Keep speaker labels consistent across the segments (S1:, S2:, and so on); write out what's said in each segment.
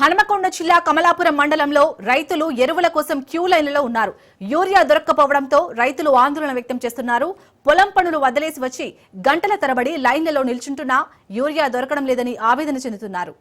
S1: హనుమకొండ జిల్లా కమలాపురం మండలంలో రైతులు ఎరువుల కోసం క్యూ లైన్లలో ఉన్నారు. యూరియా దొరక్కపోవడంతో రైతులు ఆందోళన వ్యక్తం చేస్తున్నారు. పొలం పనులు వదిలేసి వచ్చి గంటల తరబడి లైన్లలో నిల్చుంటున్నా యూరియా దొరకడం లేదని ఆవేదన చెందుతున్నారు.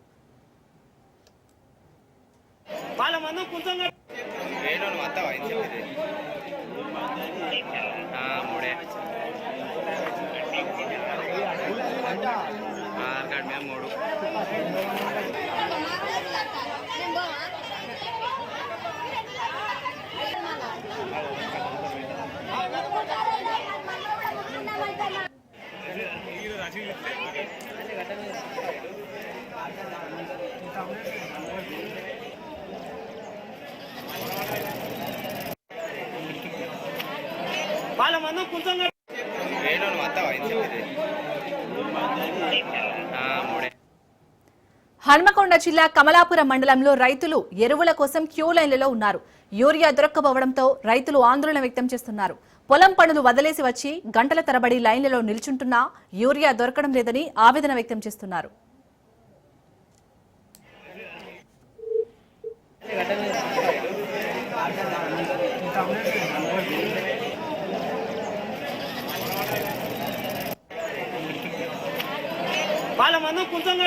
S1: హనుమకొండ జిల్లా కమలాపురం మండలంలో రైతులు ఎరువుల కోసం క్యూ లైన్లలో ఉన్నారు. యూరియా దొరక్కపోవడంతో రైతులు ఆందోళన వ్యక్తం చేస్తున్నారు. పొలం పనులు వదిలేసి వచ్చి గంటల తరబడి లైన్లలో నిల్చుంటున్నా యూరియా దొరకడం లేదని ఆవేదన వ్యక్తం చేస్తున్నారు.
S2: కొంచెం